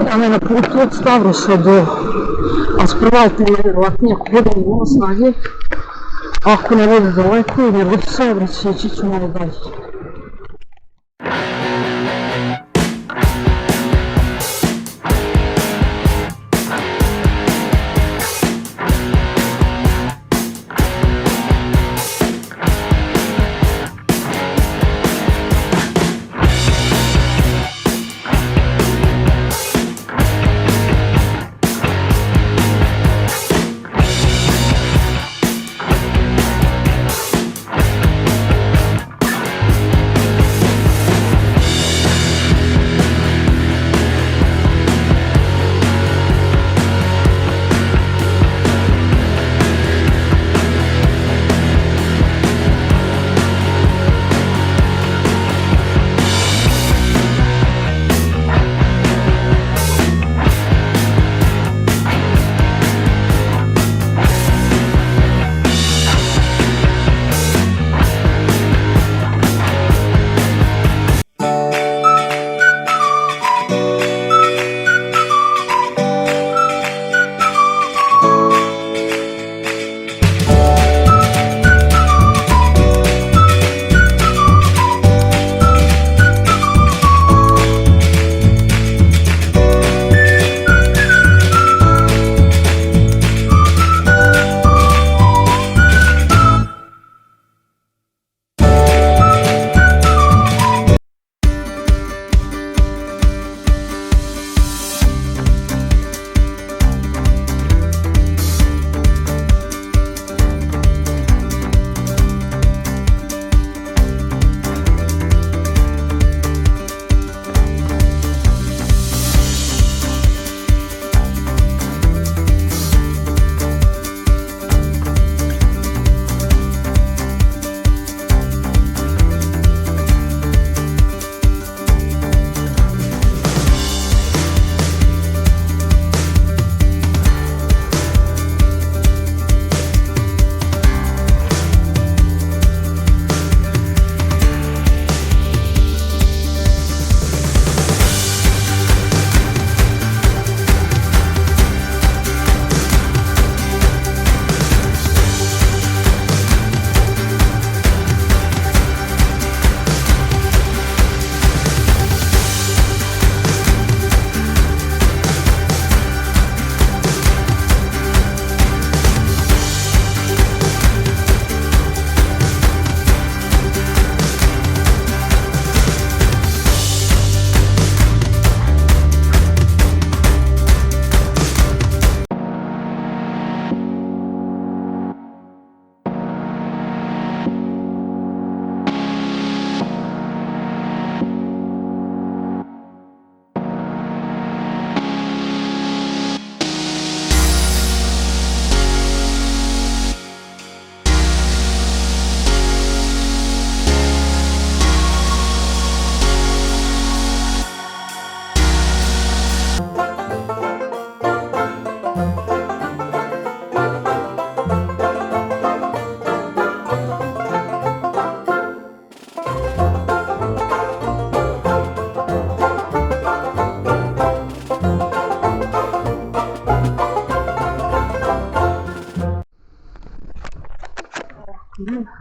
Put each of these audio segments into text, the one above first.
nam je na putu od Stavrosa do Asprovaltne, nevjerovatnije, ako budemo imamo snage. Ako ne bude daleko i ne bude saobraćaj, ići ću malo dalje.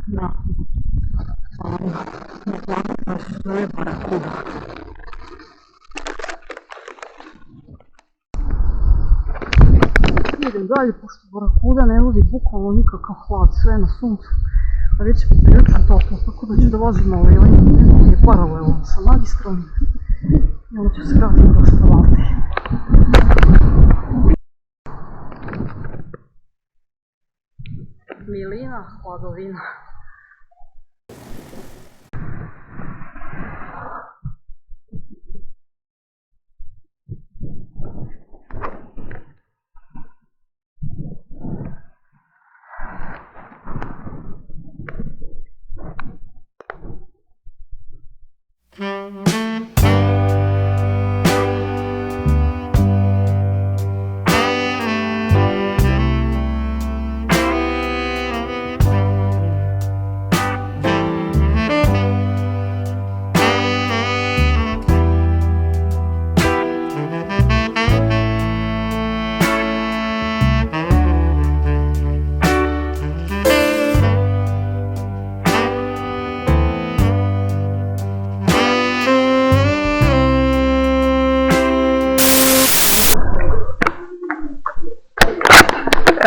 Da. Na planu koja se zove barakuda. Idem dalje, pošto barakuda ne vodi bukvalno nikakav hlad, sve je na suncu. A već je prilično toplo, tako da ću da vozim ovaj Letnje koji je paralelan sa magistrom. I onda ću se vratiti do Stavrosu. Milina, hladovina.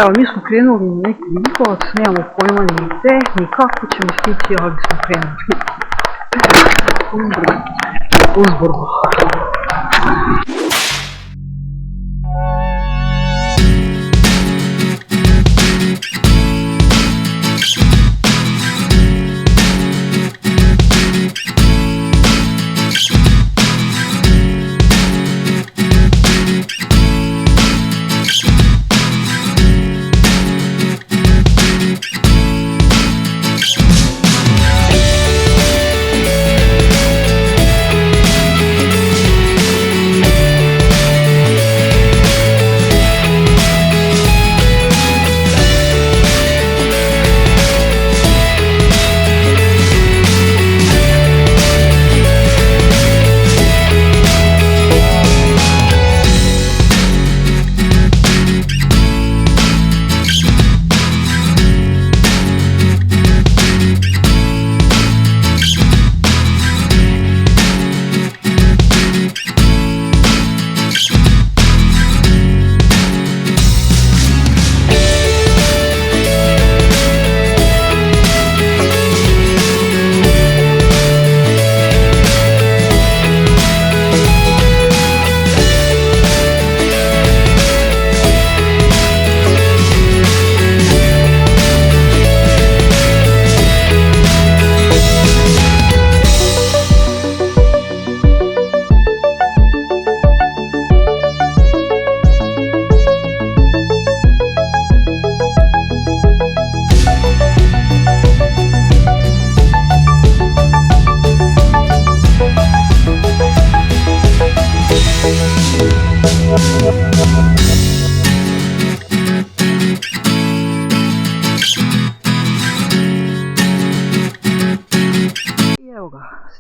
Evo, mi smo krenuli u neki Vinkovac, nemamo pojma ni gde, ni kako ćemo stići, ali smo krenuli. Uzborno.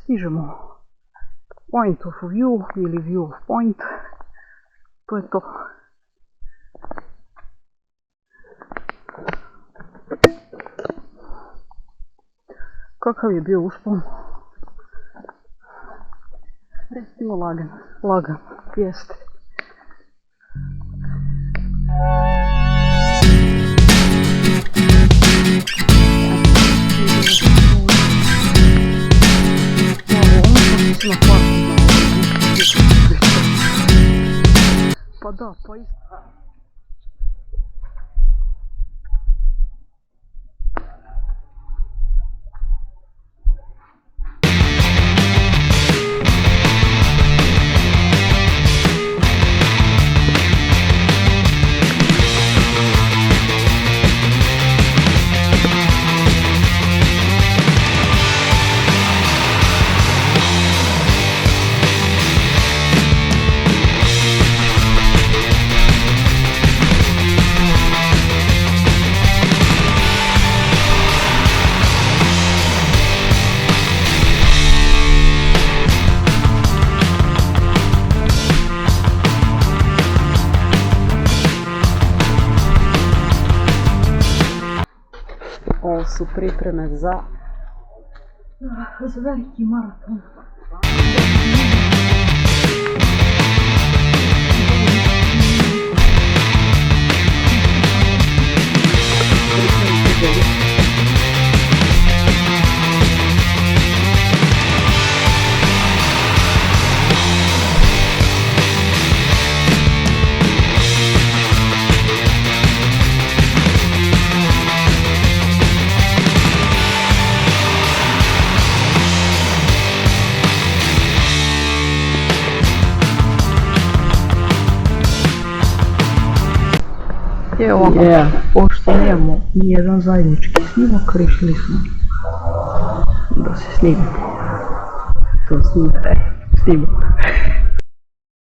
Stižemo point of view ili view of point, to je to. Kakav je bio uspon? Recimo lagan, jeste. Pa da, pa isto. Ovo su pripreme za veliki maraton. Evo, pošto nemamo nijedan zajednički snimak, rešili smo da se snimimo. To snimamo.